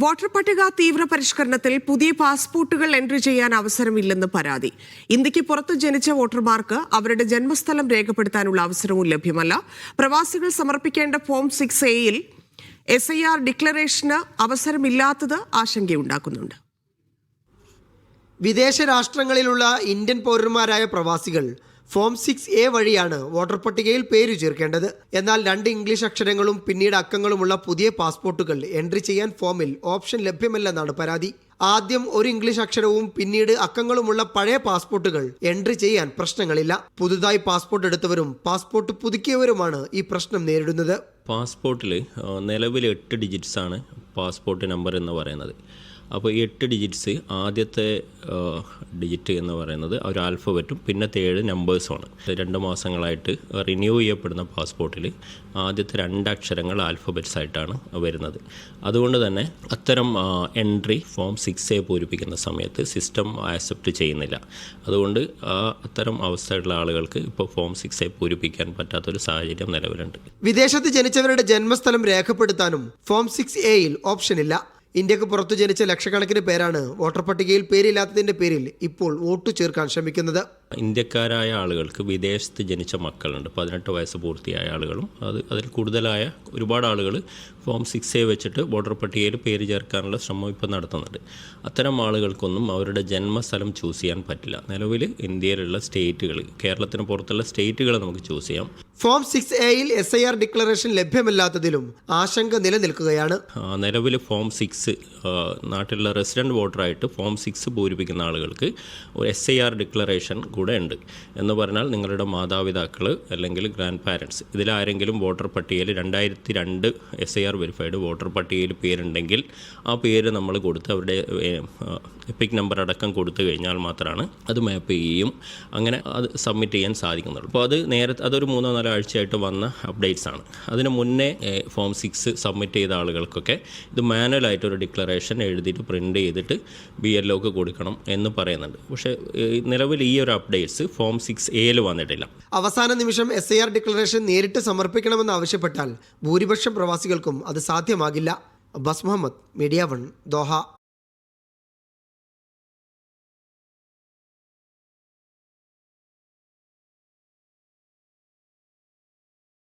Voter പട്ടിക തീവ്ര പരിഷ്കരണത്തിൽ പുതിയ പാസ്പോർട്ടുകൾ എൻട്രി ചെയ്യാൻ അവസരമില്ലെന്ന് പരാതി. ഇന്ത്യക്ക് പുറത്ത് ജനിച്ച വോട്ടർമാർക്ക് അവരുടെ ജന്മസ്ഥലം രേഖപ്പെടുത്താനുള്ള അവസരവും ലഭ്യമല്ല. പ്രവാസികൾ സമർപ്പിക്കേണ്ട ഫോം 6A-യിൽ SIR ഡിക്ലറേഷന് അവസരമില്ലാത്തത് ആശങ്കയുണ്ടാക്കുന്നുണ്ട്. വിദേശ രാഷ്ട്രങ്ങളിലുള്ള ഇന്ത്യൻ പൗരന്മാരായ പ്രവാസികൾ ഫോം 6A വഴിയാണ് വോട്ടർ പട്ടികയിൽ പേര് ചേർക്കേണ്ടത്. എന്നാൽ 2 ഇംഗ്ലീഷ് അക്ഷരങ്ങളും പിന്നീട് അക്കങ്ങളുമുള്ള പുതിയ പാസ്പോർട്ടുകൾ എൻട്രി ചെയ്യാൻ ഫോമിൽ ഓപ്ഷൻ ലഭ്യമല്ലെന്നാണ് പരാതി. ആദ്യം ഒരു ഇംഗ്ലീഷ് അക്ഷരവും പിന്നീട് അക്കങ്ങളുമുള്ള പഴയ പാസ്പോർട്ടുകൾ എൻട്രി ചെയ്യാൻ പ്രശ്നങ്ങളില്ല. പുതുതായി പാസ്പോർട്ട് എടുത്തവരും പാസ്പോർട്ട് പുതുക്കിയവരുമാണ് ഈ പ്രശ്നം നേരിടുന്നത്. പാസ്പോർട്ടിൽ നിലവിൽ 8 ഡിജിറ്റ്സ് ആണ് പാസ്പോർട്ട് നമ്പർ എന്ന് പറയുന്നത്. അപ്പോൾ ഈ 8 ഡിജിറ്റ്സ് ആദ്യത്തെ ഡിജിറ്റ് എന്ന് പറയുന്നത് ഒരു ആൽഫബറ്റും പിന്നത്തെ 7 നമ്പേഴ്സുമാണ്. 2 മാസങ്ങളായിട്ട് റിന്യൂ ചെയ്യപ്പെടുന്ന പാസ്പോർട്ടിൽ ആദ്യത്തെ 2 അക്ഷരങ്ങൾ ആൽഫബറ്റ്സ് ആയിട്ടാണ് വരുന്നത്. അതുകൊണ്ട് തന്നെ അത്തരം എൻട്രി ഫോം 6A പൂരിപ്പിക്കുന്ന സമയത്ത് സിസ്റ്റം ആക്സെപ്റ്റ് ചെയ്യുന്നില്ല. അതുകൊണ്ട് അത്തരം അവസ്ഥയുള്ള ആളുകൾക്ക് ഇപ്പോൾ ഫോം 6A പൂരിപ്പിക്കാൻ പറ്റാത്തൊരു സാഹചര്യം നിലവിലുണ്ട്. വിദേശത്ത് ജനിച്ചവരുടെ ജന്മസ്ഥലം രേഖപ്പെടുത്താനും ഫോം 6A-യിൽ ഓപ്ഷനില്ല. ഇന്ത്യക്ക് പുറത്തു ജനിച്ച ലക്ഷക്കണക്കിന് പേരാണ് വോട്ടർ പട്ടികയിൽ പേരില്ലാത്തതിന്റെ പേരിൽ ഇപ്പോൾ വോട്ട് ചേർക്കാൻ ശ്രമിക്കുന്നത്. ഇന്ത്യക്കാരായ ആളുകൾക്ക് വിദേശത്ത് ജനിച്ച മക്കളുണ്ട്. 18 വയസ്സ് പൂർത്തിയായ ആളുകളും അതിൽ കൂടുതലായ ഒരുപാട് ആളുകൾ ഫോം 6A വെച്ചിട്ട് വോട്ടർ പട്ടികയിൽ പേര് ചേർക്കാനുള്ള ശ്രമം ഇപ്പോൾ നടത്തുന്നുണ്ട്. അത്തരം ആളുകൾക്കൊന്നും അവരുടെ ജന്മസ്ഥലം ചൂസ് ചെയ്യാൻ പറ്റില്ല. നിലവിൽ ഇന്ത്യയിലുള്ള സ്റ്റേറ്റുകൾ, കേരളത്തിന് പുറത്തുള്ള സ്റ്റേറ്റുകൾ നമുക്ക് ചൂസ് ചെയ്യാം. ഫോം 6A-യിൽ SIR ഡിക്ലറേഷൻ ലഭ്യമല്ലാത്തതിലും ആശങ്ക നിലനിൽക്കുകയാണ്. നിലവിൽ ഫോം 6 നാട്ടിലുള്ള റെസിഡൻറ്റ് വോട്ടറായിട്ട് ഫോം 6 പൂരിപ്പിക്കുന്ന ആളുകൾക്ക് ഒരു SIR ഡിക്ലറേഷൻ കൂടെ ഉണ്ട്. എന്ന് പറഞ്ഞാൽ നിങ്ങളുടെ മാതാപിതാക്കൾ അല്ലെങ്കിൽ ഗ്രാൻഡ് പാരൻസ് ഇതിലാരെങ്കിലും വോട്ടർ പട്ടികയിൽ 2002 SIR വെരിഫൈഡ് വോട്ടർ പട്ടികയിൽ പേരുണ്ടെങ്കിൽ ആ പേര് നമ്മൾ കൊടുത്ത് അവരുടെ എപ്പിക് നമ്പർ അടക്കം കൊടുത്തു കഴിഞ്ഞാൽ മാത്രമാണ് അത് മാപ്പ് ചെയ്യുകയും അങ്ങനെ അത് സബ്മിറ്റ് ചെയ്യാൻ സാധിക്കുന്നുള്ളൂ. അപ്പോൾ അത് നേരത്തെ അതൊരു 3-4 ആഴ്ചയായിട്ട് വന്ന അപ്ഡേറ്റ്സ് ആണ്. അതിന് മുന്നേ ഫോം 6 സബ്മിറ്റ് ചെയ്ത ആളുകൾക്കൊക്കെ ഇത് മാനുവലായിട്ട് ഒരു ഡിക്ലറേഷൻ എഴുതിയിട്ട് പ്രിൻ്റ് ചെയ്തിട്ട് BLOക്ക് കൊടുക്കണം എന്ന് പറയുന്നുണ്ട്. പക്ഷേ നിലവിൽ ഈ ഒരു അപ്ഡേറ്റ്സ് ഫോം 6A-യിൽ വന്നിട്ടില്ല. അവസാന നിമിഷം SIR ഡിക്ലറേഷൻ നേരിട്ട് സമർപ്പിക്കണമെന്ന് ആവശ്യപ്പെട്ടാൽ ഭൂരിപക്ഷം പ്രവാസികൾക്കും അത് സാധ്യമാകില്ല. Abbas Muhammad, media 1, Doha.